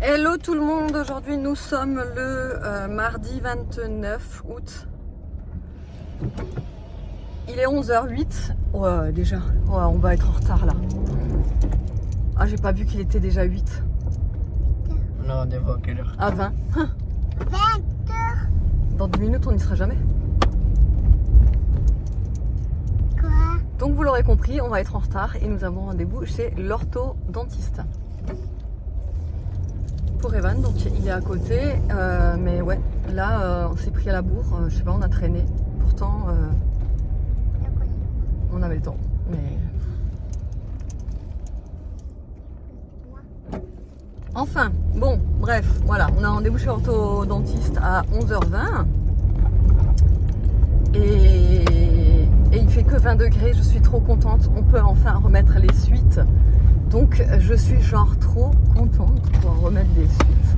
Hello tout le monde, aujourd'hui nous sommes le mardi 29 août. Il est 11h08. Ouais, déjà, ouais, on va être en retard là. Ah, j'ai pas vu qu'il était déjà 8. On a rendez-vous à quelle heure? À 20. 20h. Dans 2 minutes, on n'y sera jamais. Quoi? Donc vous l'aurez compris, on va être en retard et nous avons rendez-vous chez l'orthodontiste. Pour Evan, donc il est à côté, mais ouais, là on s'est pris à la bourre, je sais pas, on a traîné. Pourtant, on avait le temps, mais... Enfin, bon, bref, voilà, on a rendez-vous chez l'orthodontiste à 11h20 et il fait que 20 degrés, je suis trop contente, on peut enfin remettre les suites. Donc je suis genre trop contente de pouvoir remettre des suites.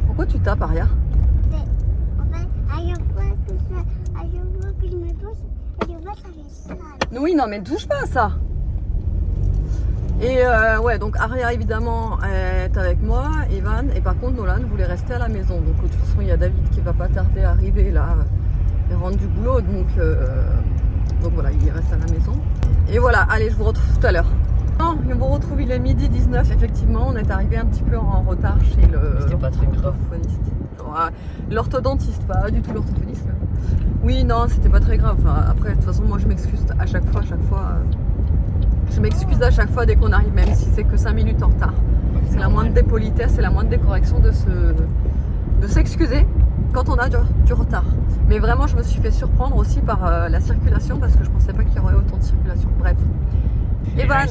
Pourquoi tu tapes, Aria? En fait, à chaque fois que je me touche, à chaque fois ça fait sale. Oui, non mais touche pas à ça. Et ouais, donc Aria évidemment est avec moi, Evan, et par contre Nolan voulait rester à la maison. Donc de toute façon il y a David qui va pas tarder à arriver là et rendre du boulot. Donc voilà, il reste à la maison. Et voilà, allez, je vous retrouve tout à l'heure. Non, on vous retrouve, il est midi 19, effectivement, on est arrivé un petit peu en retard chez le... C'était pas très grave. L'orthodontiste, pas du tout l'orthophoniste. Oui, non, c'était pas très grave. Enfin, après, de toute façon, moi je m'excuse à chaque fois. Je m'excuse à chaque fois dès qu'on arrive, même si c'est que 5 minutes en retard. C'est la moindre des politesses, c'est la moindre des corrections de s'excuser quand on a du retard. Mais vraiment, je me suis fait surprendre aussi par la circulation parce que je pensais pas qu'il y aurait autant de circulation. Bref. Evan.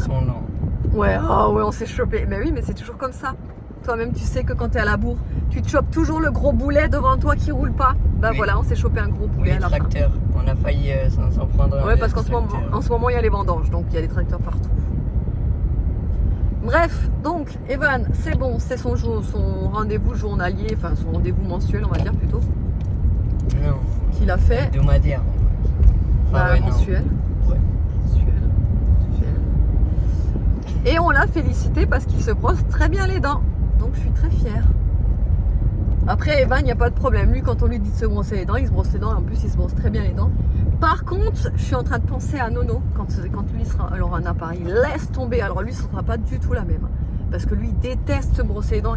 Ouais, oh ouais, on s'est chopé. Mais oui, mais c'est toujours comme ça. Toi-même, tu sais que quand tu es à la bourre, tu te chopes toujours le gros boulet devant toi qui roule pas. Bah oui. Voilà, on s'est chopé un gros boulet à la fin. Tracteur. On a failli s'en prendre un. Ouais, parce qu'en ce moment, il y a les vendanges, donc il y a des tracteurs partout. Bref, donc Evan, c'est bon, c'est son rendez-vous journalier, enfin son rendez-vous mensuel, on va dire plutôt. Non. Qu'il a fait. Hebdomadaire. Bah, ouais, mensuel. Ouais. Mensuel. Et on l'a félicité parce qu'il se brosse très bien les dents. Donc je suis très fière. Après Evan, il n'y a pas de problème. Lui, quand on lui dit de se brosser les dents, il se brosse les dents et en plus il se brosse très bien les dents. Par contre, je suis en train de penser à Nono quand lui aura un appareil. Laisse tomber. Alors lui, ce ne sera pas du tout la même. Parce que lui, il déteste se brosser les dents.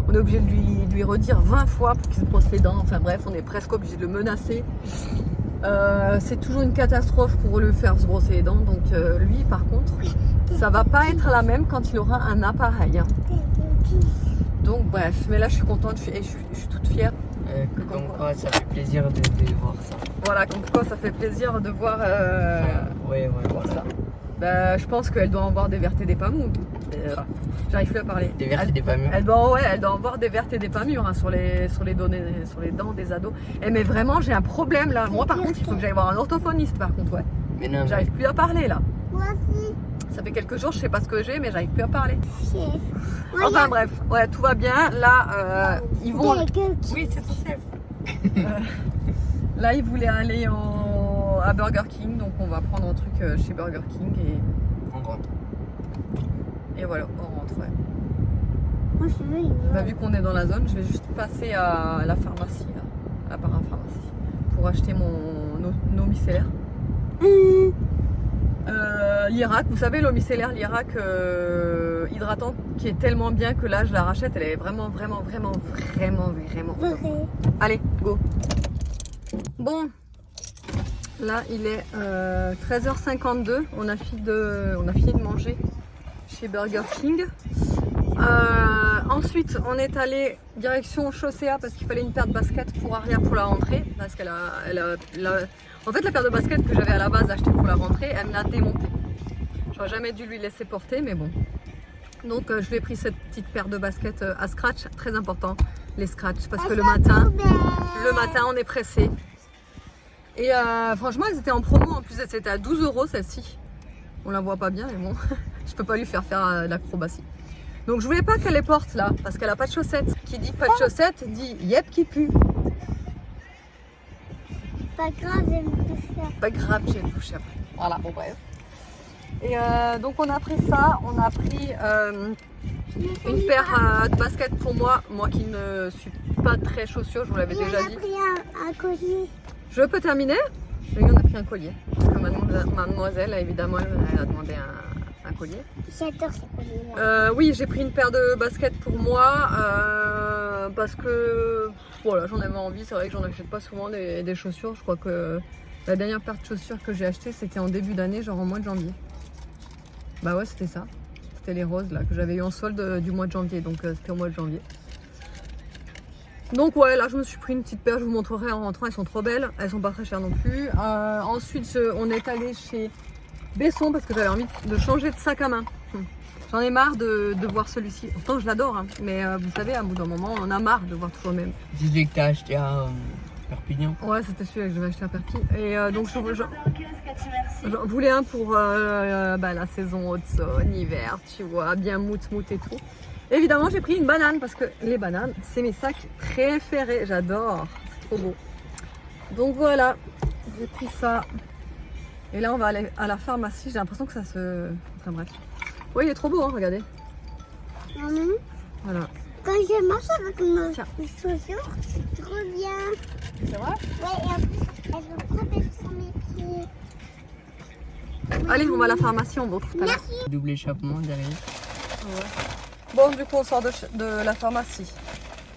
On est obligé de lui redire 20 fois pour qu'il se brosse les dents. Enfin bref, on est presque obligé de le menacer. C'est toujours une catastrophe pour le faire se brosser les dents. Donc lui, par contre, ça va pas être la même quand il aura un appareil. Hein. Donc bref, mais là je suis contente, je suis toute fière. Comme quoi ça fait plaisir de voir ça. Voilà, comme quoi ça fait plaisir de voir ouais, voir ça. Bah, je pense qu'elle doit en voir des vertes et des pas mûres. J'arrive plus à parler. Des vertes et des pas mûres. Elle doit en voir des vertes et des pas mûres hein, sur les dents des ados. Mais vraiment j'ai un problème là. Moi par contre il faut que j'aille voir un orthophoniste par contre, ouais. Mais non, j'arrive plus à parler là. Moi aussi. Ça fait quelques jours, je sais pas ce que j'ai, mais j'arrive plus à parler. Chef. Enfin bref, ouais, tout va bien. Là, ils vont. Oui, c'est ton chef. Là, ils voulaient aller à Burger King, donc on va prendre un truc chez Burger King On rentre. Et voilà, on rentre. Ouais. Moi je veux. Bah, vu qu'on est dans la zone, je vais juste passer à la pharmacie, là, à la parapharmacie, pour acheter nos micellaires. L'Irak, vous savez, l'eau micellaire, l'Irak hydratant qui est tellement bien que là je la rachète, elle est vraiment. Allez, go. Bon, là il est 13h52, on a fini de manger chez Burger King. Ensuite, on est allé direction Chaussea parce qu'il fallait une paire de baskets pour Aria pour la rentrée. Parce qu'elle en fait, la paire de baskets que j'avais à la base achetée pour la rentrée, elle me l'a démontée. J'aurais jamais dû lui laisser porter, mais bon. Donc, je lui ai pris cette petite paire de baskets à scratch, très important, les scratchs, parce que le matin, on est pressé. Et franchement, elles étaient en promo, en plus, elles étaient à 12 € celle-ci. On la voit pas bien, mais bon, je peux pas lui faire de l'acrobatie. Donc je voulais pas qu'elle les porte là, parce qu'elle a pas de chaussettes. Qui dit pas de chaussettes, dit yep qui pue. Pas grave, je vais me toucher. Pas grave, j'ai le toucher après. Voilà, bon bref. Et donc on a pris ça, on a pris une paire de baskets pour moi qui ne suis pas très chaussure, je vous l'avais déjà dit. On a pris un collier. Je peux terminer? Oui, on a pris un collier. Parce que mademoiselle, évidemment, elle a demandé un collier. J'adore ces colliers-là. Oui, j'ai pris une paire de baskets pour moi parce que voilà, j'en avais envie. C'est vrai que j'en achète pas souvent des chaussures. Je crois que la dernière paire de chaussures que j'ai achetée, c'était en début d'année, genre au mois de janvier. Bah ouais, c'était ça. C'était les roses là que j'avais eu en solde du mois de janvier. Donc c'était au mois de janvier. Donc ouais, là je me suis pris une petite paire, je vous montrerai en rentrant, elles sont trop belles, elles sont pas très chères non plus. Ensuite on est allé chez Besson parce que j'avais envie de changer de sac à main. J'en ai marre de voir celui-ci, pourtant je l'adore, hein. Mais vous savez, à bout d'un moment on a marre de voir toujours le même. C'est celui que t'as acheté à Perpignan? Ouais, c'était celui que je vais acheter à Perpi. Et donc j'en voulais un pour la saison automne, hiver, tu vois, bien mout et tout. Évidemment, j'ai pris une banane parce que les bananes, c'est mes sacs préférés. J'adore, c'est trop beau. Donc voilà, j'ai pris ça. Et là, on va aller à la pharmacie. J'ai l'impression que ça se... Enfin bref. Oui, il est trop beau, hein, regardez. Maman, Voilà. quand je marche avec mes chaussures, c'est trop bien. C'est vrai? Ouais, et en plus, elles sont trop belles sur mes pieds. Allez, on va à la pharmacie, on va retrouve tout à l'heure. Merci. Double échappement derrière. Ouais. Bon, du coup, on sort de la pharmacie.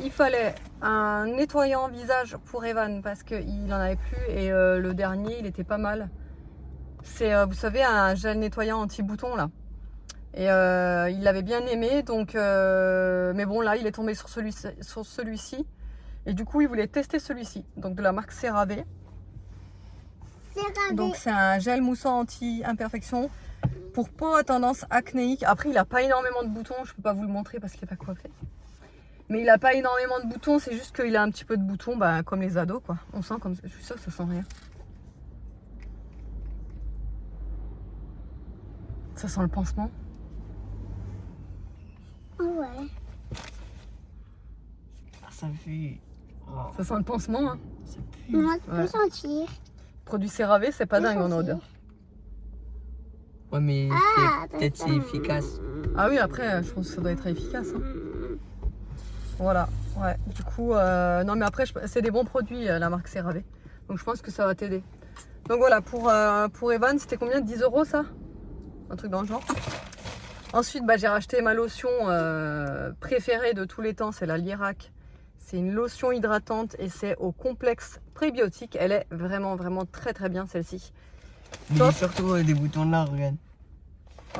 Il fallait un nettoyant visage pour Evan parce qu'il n'en avait plus et le dernier, il était pas mal. C'est, vous savez, un gel nettoyant anti-bouton là. Et il l'avait bien aimé, donc mais bon, là, il est tombé sur celui-ci. Et du coup, il voulait tester celui-ci, donc de la marque CeraVe. Donc c'est un gel moussant anti-imperfection pour peau à tendance acnéique. Après, il n'a pas énormément de boutons, je ne peux pas vous le montrer parce qu'il n'est pas coiffé. Mais il n'a pas énormément de boutons, c'est juste qu'il a un petit peu de boutons, comme les ados, quoi. On sent comme ça, je suis sûre que ça sent rien. Ça sent le pansement. Ouais. Ah, ça fait... Oh, Ça sent le pansement, hein. ça pue. Moi, tu peux Ouais. sentir. Produit CeraVe, c'est pas dingue en odeur. Ouais, mais Ah, peut-être c'est efficace. Ah oui, après, je pense que ça doit être efficace. Hein. Voilà, ouais. Du coup, non mais après, c'est des bons produits, la marque CeraVe. Donc je pense que ça va t'aider. Donc voilà, pour Evan, c'était combien? 10 € ça? Un truc dans le genre. Ensuite, j'ai racheté ma lotion préférée de tous les temps, c'est la Lirac. C'est une lotion hydratante et c'est au complexe prébiotique. Elle est vraiment, vraiment très, très bien celle-ci. Mais Top. surtout des boutons là, regarde.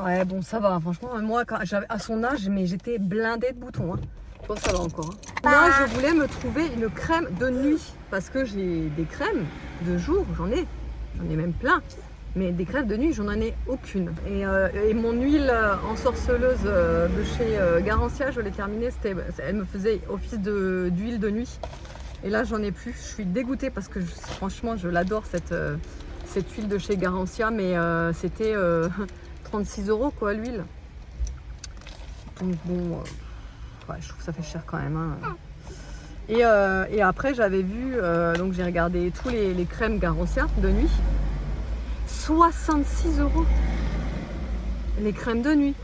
Ouais, bon, ça va. Franchement, moi, quand j'avais à son âge, mais j'étais blindée de boutons. Hein. Bon, ça va encore. Hein. Moi, je voulais me trouver une crème de nuit parce que j'ai des crèmes de jour, j'en ai même plein. Mais des crèmes de nuit, j'en ai aucune. Et mon huile ensorceleuse de chez Garancia, je l'ai terminée. Elle me faisait office d'huile de nuit. Et là, j'en ai plus. Je suis dégoûtée parce que franchement, je l'adore cette huile de chez Garancia. Mais c'était 36 € quoi, l'huile. Donc bon, ouais, je trouve que ça fait cher quand même. Hein. Et après, j'avais vu, donc j'ai regardé tous les crèmes Garancia de nuit. 66 € les crèmes de nuit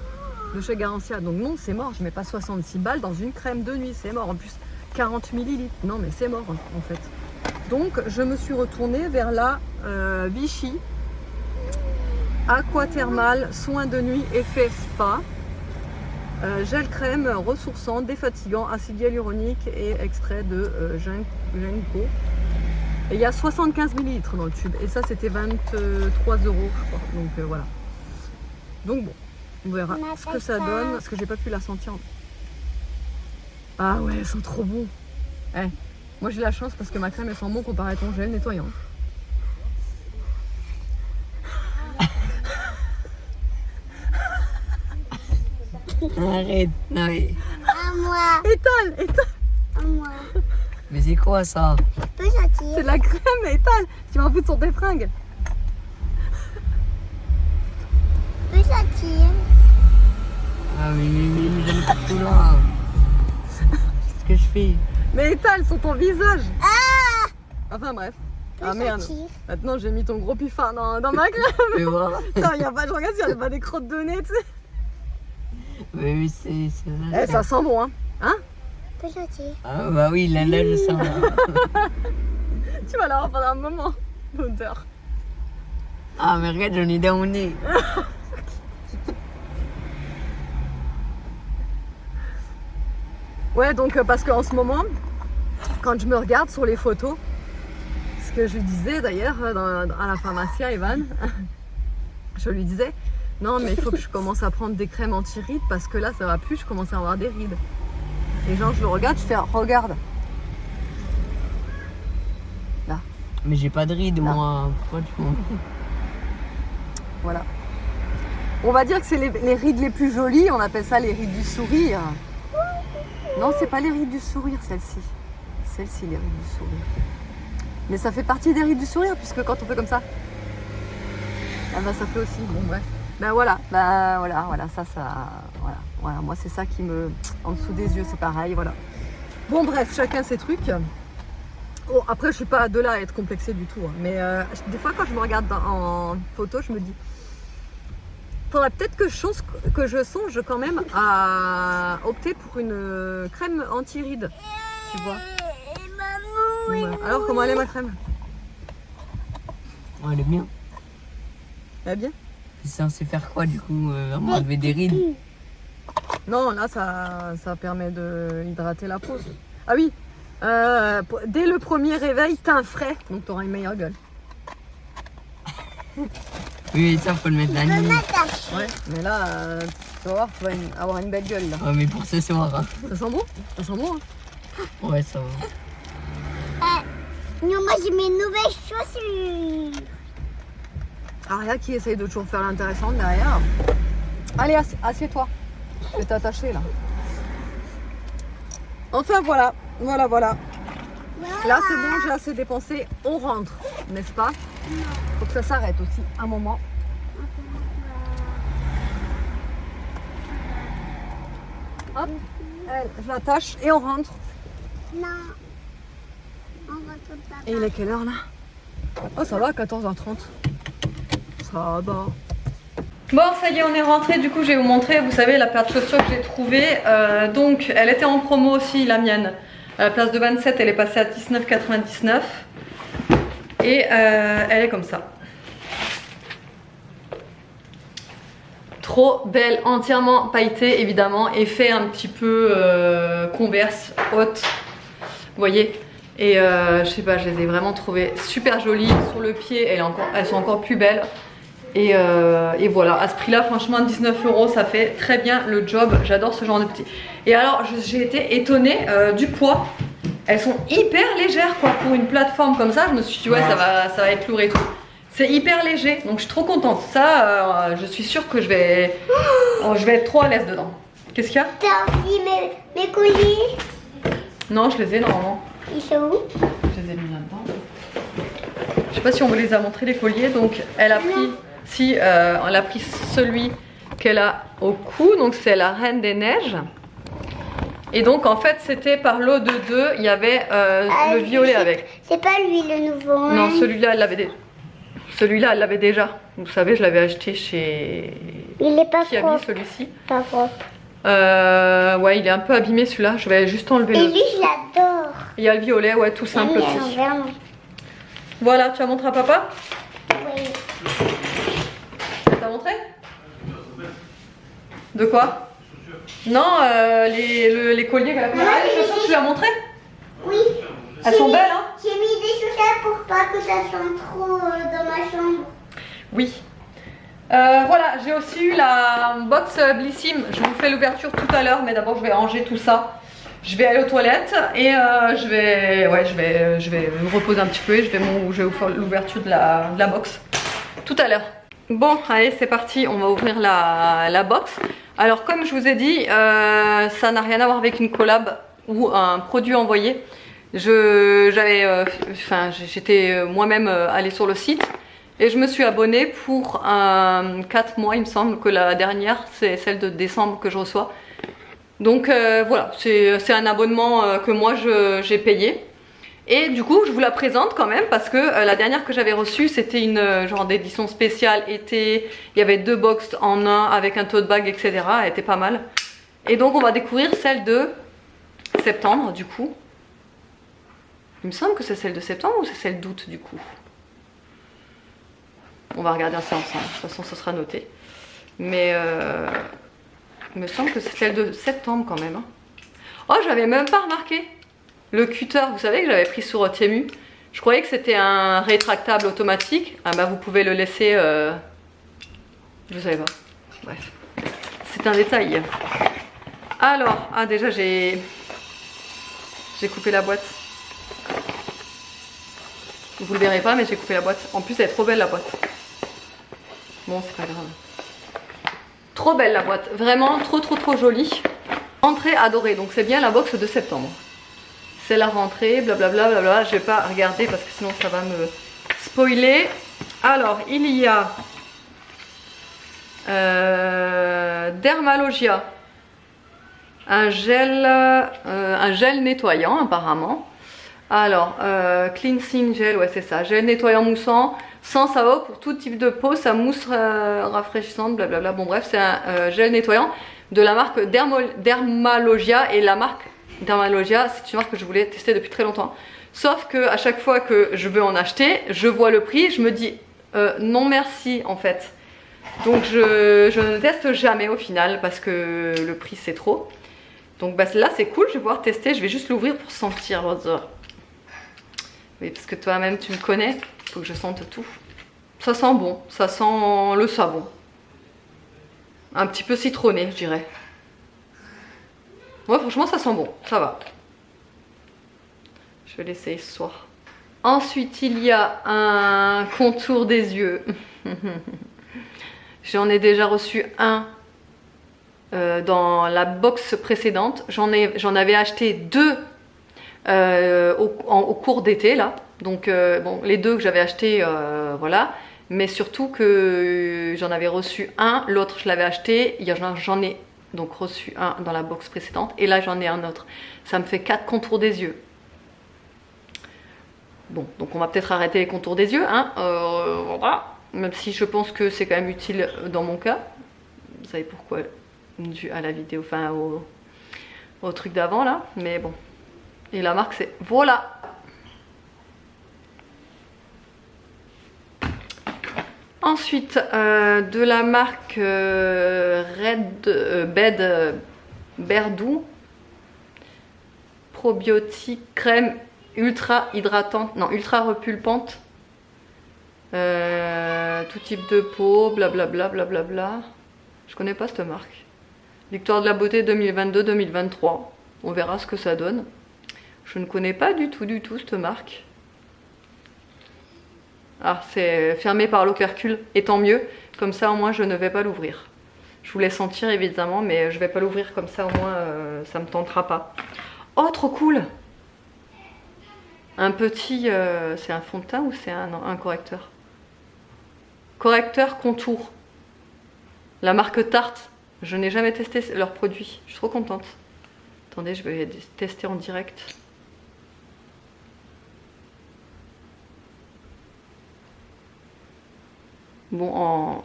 de chez Garancia. Donc non, c'est mort, je mets pas 66 balles dans une crème de nuit, c'est mort. En plus 40 ml, non mais c'est mort en fait. Donc je me suis retournée vers la Vichy Aqua Thermal Soin de nuit effet spa, gel crème ressourçant, défatigant, acide hyaluronique et extrait de ginkgo. Et il y a 75 ml dans le tube. Et ça, c'était 23 €, je crois. Donc voilà. Donc bon, on verra ce que ça donne. Parce que j'ai pas pu la sentir. Ah ouais, elles sont trop bon. Eh, moi, j'ai la chance parce que ma crème, elle sent bon comparé à ton gel nettoyant. Arrête, non mais... À moi. Étale. À moi. Mais c'est quoi ça? Je peux sentir. C'est de la crème, étale. Tu m'en fous sur tes fringues. Je peux sentir. Ah mais j'aime pas tout là. Qu'est-ce que je fais? Mais étale sur ton visage. Ah! Enfin bref. Ah merde. sortir. Maintenant j'ai mis ton gros pifin dans ma crème. Fais voir. Attends, y a pas, je regarde s'il y a pas des crottes de nez, tu sais. Oui, c'est Eh, ça sent bon, hein. Hein? Peut sortir. Ah bah oui, là je sens. Tu vas l'avoir pendant un moment, l'odeur. Ah mais regarde, j'en ai dans mon nez. Ouais, donc parce qu'en ce moment, quand je me regarde sur les photos, ce que je lui disais d'ailleurs à la pharmacie à Evan, je lui disais, non mais il faut que je commence à prendre des crèmes anti-rides parce que là ça va plus, je commence à avoir des rides. Et genre je le regarde, je fais, regarde. Là, Mais j'ai pas de rides Là. moi. Pourquoi tu m'en... voilà. On va dire que c'est les rides les plus jolies, on appelle ça les rides du sourire. Non, c'est pas les rides du sourire, celle-ci. Celle-ci, les rides du sourire. Mais ça fait partie des rides du sourire, puisque quand on fait comme ça, ah bah ça fait aussi, bon bref. Ben voilà, ça, voilà, moi c'est ça qui me... En dessous des yeux, c'est pareil, voilà. Bon bref, chacun ses trucs. Bon, après, je suis pas de là à être complexée du tout, hein, mais des fois quand je me regarde en photo, je me dis... Faudrait peut-être que je songe quand même à opter pour une crème anti-rides, tu vois. Ouais. Alors, comment elle est ma crème? Oh, elle est bien. Elle est bien? C'est censé faire quoi du coup vraiment enlever des rides? Non, là, ça permet de hydrater la peau. Ah oui, dès le premier réveil, teint frais, donc tu auras une meilleure gueule. Oui, ça faut le mettre la nuit. Ouais, mais là, tu vas voir, tu vas avoir une belle gueule là. Ouais, mais pour ce soir. Hein. Ça sent bon? Ça sent bon, hein? Ouais, ça va. Non, moi j'ai mes nouvelles chaussures. Aria qui essaye de toujours faire l'intéressante derrière. Allez, assieds-toi. Je vais t'attacher là. Enfin voilà. Là c'est bon, j'ai assez dépensé. On rentre, n'est-ce pas? Faut que ça s'arrête aussi un moment. Hop, je l'attache et on rentre. Non. On va tout Et il est quelle heure là? Oh ça va, 14h30. Ça va. Bon, ça y est, on est rentré. Du coup, je vais vous montrer, vous savez, la paire de chaussures que j'ai trouvée. Donc, elle était en promo aussi, la mienne. À la place de 27, elle est passée à 19,99. Et elle est comme ça. Trop belle, entièrement pailletée, évidemment. Effet un petit peu Converse haute. Vous voyez? Et je sais pas, je les ai vraiment trouvées super jolies. Sur le pied, elles sont encore plus belles. Et voilà, à ce prix là franchement 19 €, ça fait très bien le job. J'adore ce genre de petits. Et alors j'ai été étonnée du poids. Elles sont hyper légères quoi. Pour une plateforme comme ça, je me suis dit ouais, ça va être lourd et tout. C'est hyper léger, donc je suis trop contente. Ça, je suis sûre que je vais être trop à l'aise dedans. Qu'est-ce qu'il y a? T'as aussi mes colliers? Non, je les ai normalement. Ils sont où? Je les ai mis là-dedans. Je sais pas si on vous les a montrés les colliers. Donc elle a pris... Si, elle a pris celui qu'elle a au cou, donc c'est la Reine des Neiges. Et donc en fait c'était par lot de 2, il y avait le violet avec. C'est pas lui le nouveau. Hein? Non, celui-là elle l'avait déjà. Vous savez, je l'avais acheté chez... Il est pas Qui a mis propre. celui-ci? Pas propre. Ouais, il est un peu abîmé celui-là. Je vais juste enlever Et le... lui je l'adore. Il y a le violet, ouais, tout simple Il est aussi. en vert. Voilà, tu vas montrer à papa? Oui. T'as montré? De quoi? Non, les colliers qu'elle a pris. Ah, les chaussures, tu lui as montré? Oui. Elles sont belles, hein? J'ai mis des chaussures pour pas que ça sente trop dans ma chambre. Oui. Voilà, j'ai aussi eu la box Blissim. Je vous fais l'ouverture tout à l'heure, mais d'abord je vais ranger tout ça. Je vais aller aux toilettes et je vais me reposer un petit peu et je vais vous faire l'ouverture de la box tout à l'heure. Bon, allez, c'est parti, on va ouvrir la box. Alors, comme je vous ai dit, ça n'a rien à voir avec une collab ou un produit envoyé. J'étais moi-même allée sur le site et je me suis abonnée pour 4 mois. Il me semble que la dernière, c'est celle de décembre que je reçois. Donc voilà, c'est un abonnement que moi j'ai payé. Et du coup je vous la présente quand même parce que la dernière que j'avais reçue c'était une genre d'édition spéciale été. Il y avait 2 box en un avec un tote bag etc. Elle était pas mal. Et donc on va découvrir celle de septembre du coup. Il me semble que c'est celle de septembre ou c'est celle d'août du coup. On va regarder ça ensemble, de toute façon ça sera noté. Mais il me semble que c'est celle de septembre quand même. Hein. Oh, j'avais même pas remarqué. Le cutter, vous savez que j'avais pris sur Temu. Je croyais que c'était un rétractable automatique. Ah bah vous pouvez le laisser... Je savais pas. Bref. C'est un détail. Alors, ah déjà j'ai coupé la boîte. Vous le verrez pas mais j'ai coupé la boîte. En plus elle est trop belle la boîte. Bon c'est pas grave. Trop belle la boîte. Vraiment trop jolie. Rentrée adorée. Donc c'est bien la box de septembre. C'est la rentrée, blablabla, blablabla. Je vais pas regarder parce que sinon ça va me spoiler. Alors, il y a Dermalogia, un gel nettoyant apparemment. Alors, cleansing gel, ouais c'est ça, gel nettoyant moussant, sans savon pour tout type de peau, ça mousse rafraîchissante, blablabla. Bon bref, c'est un gel nettoyant de la marque Dermalogia, et la marque Dermalogia, c'est une marque que je voulais tester depuis très longtemps. Sauf que à chaque fois que je veux en acheter, je vois le prix, je me dis non merci en fait. Donc je ne teste jamais au final parce que le prix c'est trop. Donc bah, là c'est cool, je vais pouvoir tester, je vais juste l'ouvrir pour sentir l'odeur. Oui, parce que toi-même tu me connais, il faut que je sente tout. Ça sent bon, ça sent le savon. Un petit peu citronné je dirais. Ouais, franchement, ça sent bon, ça va. Je vais l'essayer ce soir. Ensuite, il y a un contour des yeux. J'en ai déjà reçu un dans la box précédente. J'en avais acheté 2 au cours d'été, là. Donc, bon, les 2 que j'avais achetés, voilà. Mais surtout que j'en avais reçu un, l'autre je l'avais acheté. J'en ai donc reçu un dans la box précédente et là j'en ai un autre. Ça me fait 4 contours des yeux. Bon, donc on va peut-être arrêter les contours des yeux, hein. Voilà. Même si je pense que c'est quand même utile dans mon cas. Vous savez pourquoi, dû à la vidéo, enfin au truc d'avant là. Mais bon. Et la marque c'est voilà. Ensuite, de la marque Berdou, probiotique crème ultra hydratante, non ultra repulpante, tout type de peau, blablabla, blablabla. Je connais pas cette marque. Victoire de la beauté 2022-2023. On verra ce que ça donne. Je ne connais pas du tout cette marque. Ah, c'est fermé par l'opercule, et tant mieux, comme ça au moins je ne vais pas l'ouvrir. Je vous laisse sentir évidemment, mais je vais pas l'ouvrir comme ça au moins ça me tentera pas. Oh, trop cool! Un petit, c'est un fond de teint ou c'est un correcteur? Correcteur contour. La marque Tarte. Je n'ai jamais testé leurs produits, je suis trop contente. Attendez, je vais tester en direct. Bon,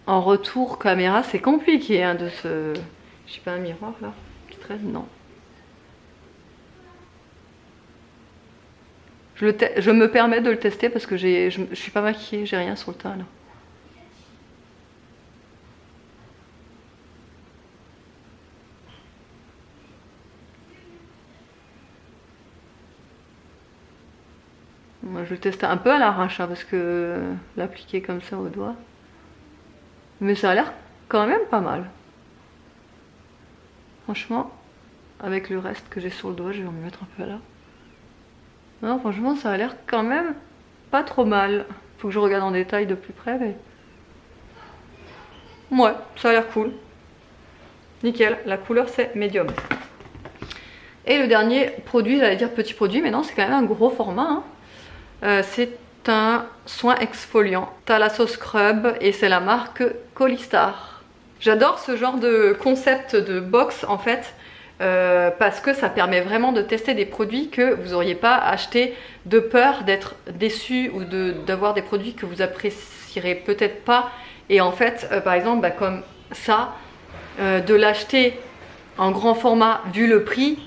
en retour caméra, c'est compliqué hein, de se... J'ai pas un miroir là qui traîne? Non. Je me permets de le tester parce que je suis pas maquillée, j'ai rien sur le teint là. Moi, je le teste un peu à l'arrache hein, parce que l'appliquer comme ça au doigt. Mais ça a l'air quand même pas mal. Franchement, avec le reste que j'ai sur le doigt, je vais en mettre un peu là. Non, franchement, ça a l'air quand même pas trop mal. Faut que je regarde en détail de plus près, mais... Ouais, ça a l'air cool. Nickel, la couleur c'est médium. Et le dernier produit, j'allais dire petit produit, mais non, c'est quand même un gros format. Hein. C'est un soin exfoliant. Thalasso Scrub et c'est la marque Colistar. J'adore ce genre de concept de box en fait. parce que ça permet vraiment de tester des produits que vous n'auriez pas acheté de peur d'être déçu ou d'avoir des produits que vous apprécierez peut-être pas. Et en fait, par exemple, bah, comme ça, de l'acheter en grand format vu le prix,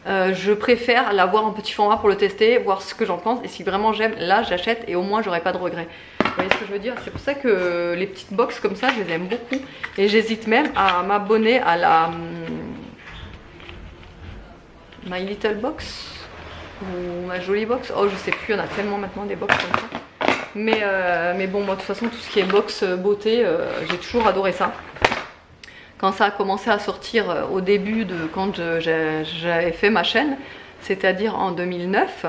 je préfère l'avoir en petit format pour le tester, voir ce que j'en pense. Et si vraiment j'aime, là j'achète et au moins j'aurai pas de regrets. Vous voyez ce que je veux dire? C'est pour ça que les petites box comme ça, je les aime beaucoup. Et j'hésite même à m'abonner à la My Little Box ou ma jolie box. Oh, je sais plus, il y en a tellement maintenant des box comme ça. Mais bon, moi de toute façon, tout ce qui est box beauté, j'ai toujours adoré ça. Quand ça a commencé à sortir au début de quand j'avais fait ma chaîne, c'est-à-dire en 2009,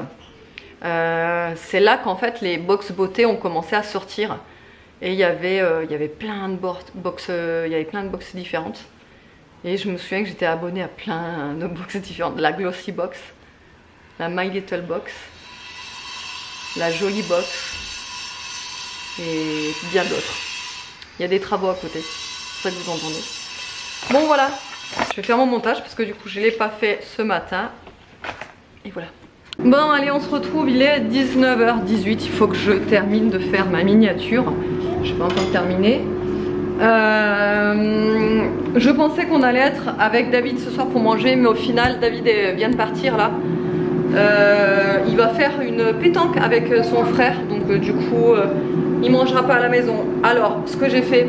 c'est là qu'en fait les box beauté ont commencé à sortir. Et il y avait plein de box différentes. Et je me souviens que j'étais abonnée à plein de box différentes. La Glossy Box, la My Little Box, la Jolie Box et bien d'autres. Il y a des travaux à côté, c'est ça que vous entendez. Bon voilà, je vais faire mon montage parce que du coup je ne l'ai pas fait ce matin. Et voilà. Bon allez, on se retrouve, il est 19h18, il faut que je termine de faire ma miniature. Je vais pas encore terminer. Je pensais qu'on allait être avec David ce soir pour manger, mais au final David vient de partir là. Il va faire une pétanque avec son frère, donc du coup il mangera pas à la maison. Alors ce que j'ai fait,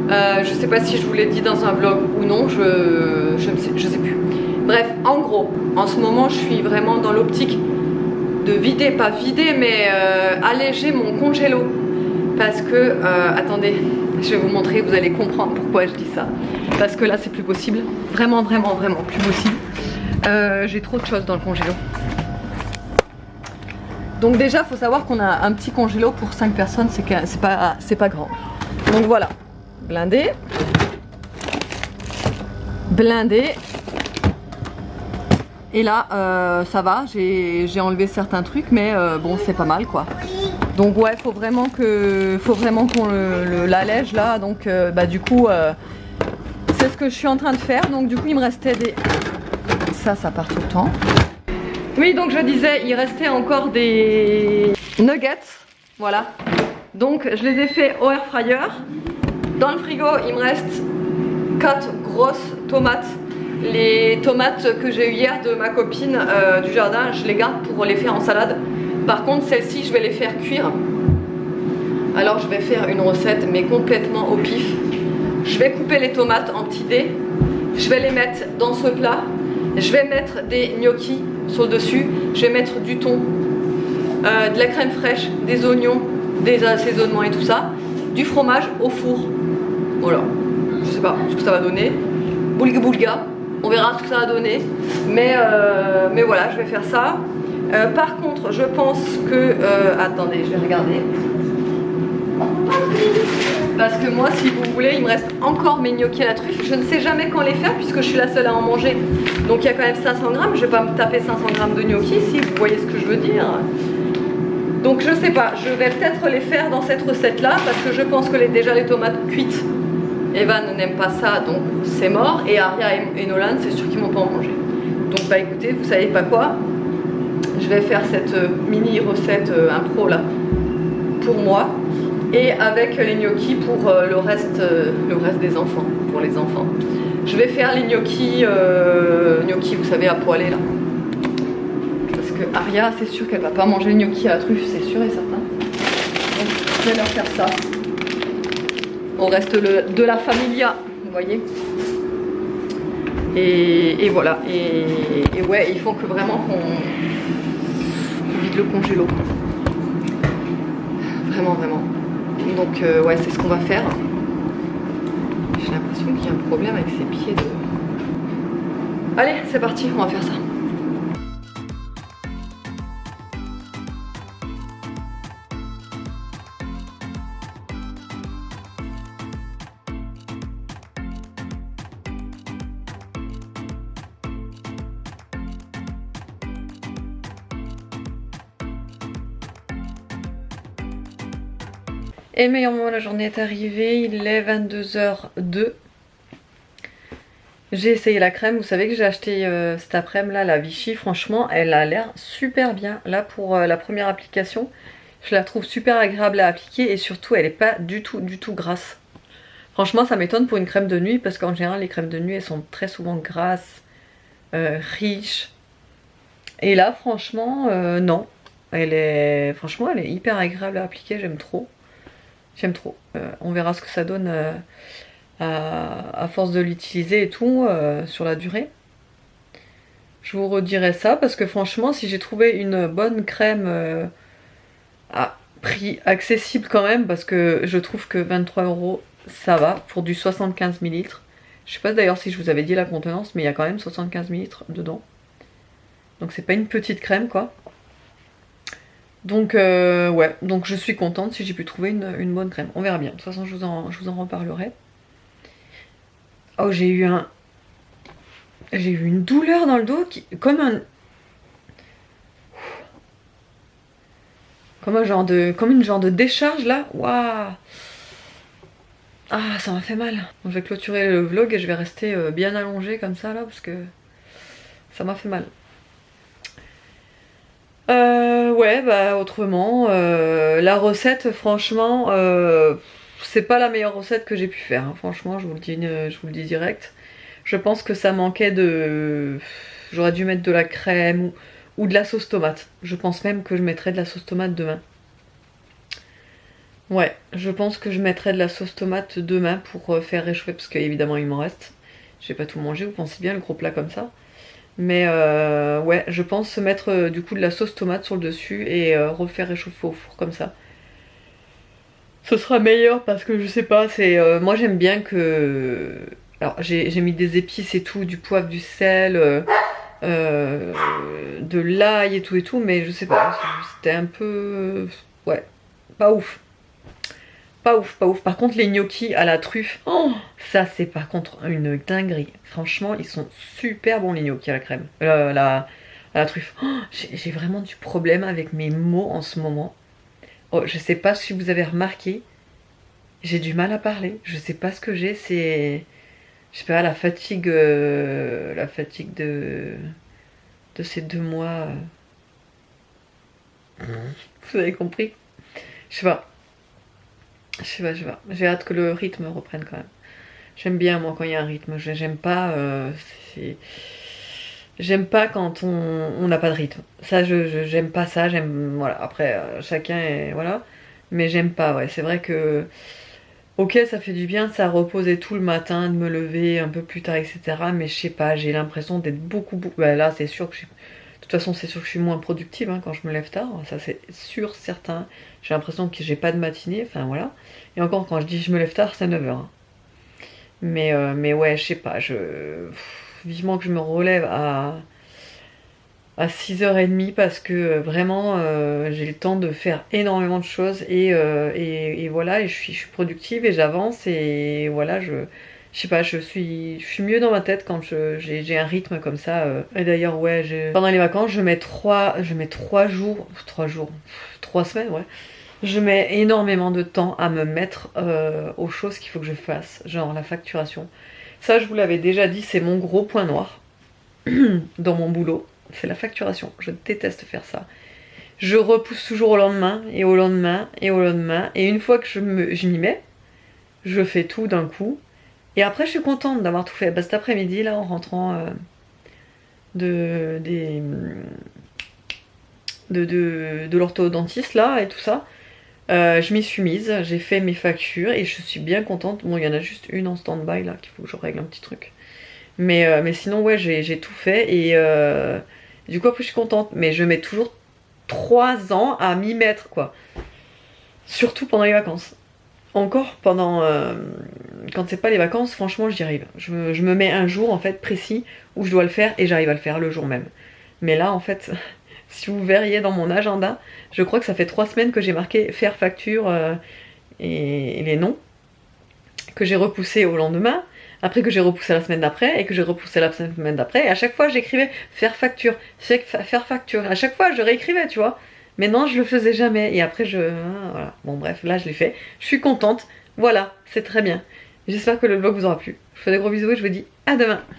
je sais pas si je vous l'ai dit dans un vlog ou non, je sais plus. Bref, en gros, en ce moment je suis vraiment dans l'optique de vider, pas vider, mais alléger mon congélo. Parce que, attendez, je vais vous montrer, vous allez comprendre pourquoi je dis ça. Parce que là c'est plus possible, vraiment plus possible. J'ai trop de choses dans le congélo. Donc déjà, faut savoir qu'on a un petit congélo pour 5 personnes, c'est pas grand. Donc voilà, blindé. Et là, ça va, j'ai enlevé certains trucs, mais bon, c'est pas mal quoi. Donc ouais, faut vraiment qu'on l'allège là. Donc bah du coup, c'est ce que je suis en train de faire. Donc du coup, il me restait des... Ça part tout le temps. Oui, donc je disais, il restait encore des nuggets. Voilà. Donc je les ai fait au air fryer. Dans le frigo, il me reste 4 grosses tomates. Les tomates que j'ai eu hier de ma copine du jardin, je les garde pour les faire en salade. Par contre, celles-ci, je vais les faire cuire. Alors, je vais faire une recette, mais complètement au pif. Je vais couper les tomates en petits dés. Je vais les mettre dans ce plat. Je vais mettre des gnocchis sur le dessus. Je vais mettre du thon, de la crème fraîche, des oignons, des assaisonnements et tout ça. Du fromage au four. Voilà. Je sais pas ce que ça va donner. Boulga boulga. On verra ce que ça va donner. Mais voilà, je vais faire ça. Par contre, je pense que... attendez, je vais regarder. Parce que moi, si vous voulez, il me reste encore mes gnocchis à la truffe. Je ne sais jamais quand les faire puisque je suis la seule à en manger. Donc il y a quand même 500 grammes. Je vais pas me taper 500 grammes de gnocchis si vous voyez ce que je veux dire. Donc je sais pas, je vais peut-être les faire dans cette recette-là parce que je pense que déjà les tomates cuites, Evan n'aime pas ça, donc c'est mort. Et Aria et Nolan, c'est sûr qu'ils vont pas en manger. Donc bah écoutez, vous savez pas quoi, je vais faire cette mini recette impro là pour moi et avec les gnocchis pour le reste des enfants, pour les enfants. Je vais faire les gnocchis, vous savez, à poêler là. Parce que Aria, c'est sûr qu'elle va pas manger les gnocchis à la truffe, c'est sûr et certain. Donc je vais leur faire ça. Au reste de la familia, vous voyez. Et voilà. Et ouais, il faut que vraiment qu'on vide le congélo. Vraiment. Donc ouais, c'est ce qu'on va faire. J'ai l'impression qu'il y a un problème avec ses pieds de... Allez, c'est parti, on va faire ça. Et le meilleur moment de la journée est arrivé, il est 22h02. J'ai essayé la crème, vous savez que j'ai acheté cet après-midi là, la Vichy, franchement elle a l'air super bien. Là pour la première application, je la trouve super agréable à appliquer et surtout elle est pas du tout grasse. Franchement ça m'étonne pour une crème de nuit parce qu'en général les crèmes de nuit elles sont très souvent grasses, riches. Et là franchement non, franchement elle est hyper agréable à appliquer, j'aime trop. J'aime trop. On verra ce que ça donne à force de l'utiliser et tout sur la durée. Je vous redirai ça parce que franchement si j'ai trouvé une bonne crème à prix accessible quand même, parce que je trouve que 23 € ça va pour du 75 ml. Je sais pas d'ailleurs si je vous avais dit la contenance, mais il y a quand même 75 ml dedans. Donc c'est pas une petite crème quoi. Donc ouais, donc je suis contente si j'ai pu trouver une bonne crème. On verra bien. De toute façon je vous en reparlerai. Oh j'ai eu une douleur dans le dos comme une genre de décharge là. Waouh. Ah ça m'a fait mal. Donc, je vais clôturer le vlog et je vais rester bien allongée comme ça là parce que ça m'a fait mal. Ouais bah autrement la recette franchement c'est pas la meilleure recette que j'ai pu faire hein. Franchement je vous le dis direct. Je pense que ça manquait de... J'aurais dû mettre de la crème ou de la sauce tomate. Je pense même que je mettrai de la sauce tomate demain. Ouais, je pense que je mettrai de la sauce tomate demain pour faire réchauffer parce qu'évidemment il m'en reste. Je vais pas tout manger, vous pensez bien le gros plat comme ça. Mais ouais, je pense mettre du coup de la sauce tomate sur le dessus et refaire réchauffer au four comme ça. Ce sera meilleur parce que je sais pas, c'est moi j'aime bien que... Alors j'ai mis des épices et tout, du poivre, du sel, de l'ail et tout, mais je sais pas, c'était un peu... ouais, pas ouf. Pas ouf, pas ouf. Par contre les gnocchis à la truffe, oh, ça c'est par contre une dinguerie. Franchement ils sont super bons les gnocchis à la crème, à la truffe. Oh, j'ai vraiment du problème avec mes mots en ce moment. Oh, je sais pas si vous avez remarqué, j'ai du mal à parler. Je sais pas ce que j'ai, c'est... Je sais pas, la fatigue de ces 2 mois. Vous avez compris? Je sais pas. Je sais pas. J'ai hâte que le rythme reprenne quand même. J'aime bien moi quand il y a un rythme. J'aime pas. J'aime pas quand on n'a pas de rythme. Ça, j'aime pas ça. J'aime. Voilà. Après, chacun est. Voilà. Mais j'aime pas, ouais. C'est vrai que. Ok, ça fait du bien de ça reposer tout le matin, de me lever un peu plus tard, etc. Mais je sais pas, j'ai l'impression d'être beaucoup... Bah là, c'est sûr que je suis... De toute façon, c'est sûr que je suis moins productive hein, quand je me lève tard. Ça, c'est sûr, certain. J'ai l'impression que j'ai pas de matinée, enfin voilà. Et encore, quand je dis je me lève tard, c'est 9h. Hein. Mais ouais, je sais pas, vivement que je me relève à 6h30 parce que vraiment j'ai le temps de faire énormément de choses et voilà, et je suis productive et j'avance et voilà, je sais pas, je suis mieux dans ma tête quand j'ai un rythme comme ça. Et d'ailleurs ouais, pendant les vacances je mets 3 jours, 3 semaines, ouais. Je mets énormément de temps à me mettre aux choses qu'il faut que je fasse, genre la facturation. Ça je vous l'avais déjà dit, c'est mon gros point noir dans mon boulot. C'est la facturation, je déteste faire ça. Je repousse toujours au lendemain, et au lendemain, et au lendemain, et une fois que je m'y mets, je fais tout d'un coup, et après je suis contente d'avoir tout fait. Bah, cet après-midi, là, en rentrant de l'orthodontiste, là, et tout ça, je m'y suis mise, j'ai fait mes factures, et je suis bien contente. Bon, il y en a juste une en stand-by, là, qu'il faut que je règle un petit truc. Mais sinon, ouais, j'ai tout fait, et... du coup après je suis contente, mais je mets toujours 3 ans à m'y mettre quoi. Surtout pendant les vacances. Encore pendant... quand c'est pas les vacances, franchement j'y arrive. Je me mets un jour en fait précis où je dois le faire et j'arrive à le faire le jour même. Mais là en fait, si vous verriez dans mon agenda, je crois que ça fait 3 semaines que j'ai marqué faire facture et les noms, que j'ai repoussé au lendemain. Après que j'ai repoussé la semaine d'après, et que j'ai repoussé la semaine d'après, et à chaque fois j'écrivais faire facture, faire facture, à chaque fois je réécrivais, tu vois. Mais non, je le faisais jamais, et après voilà. Bon bref, là je l'ai fait, je suis contente, voilà, c'est très bien. J'espère que le vlog vous aura plu. Je vous fais des gros bisous et je vous dis À demain.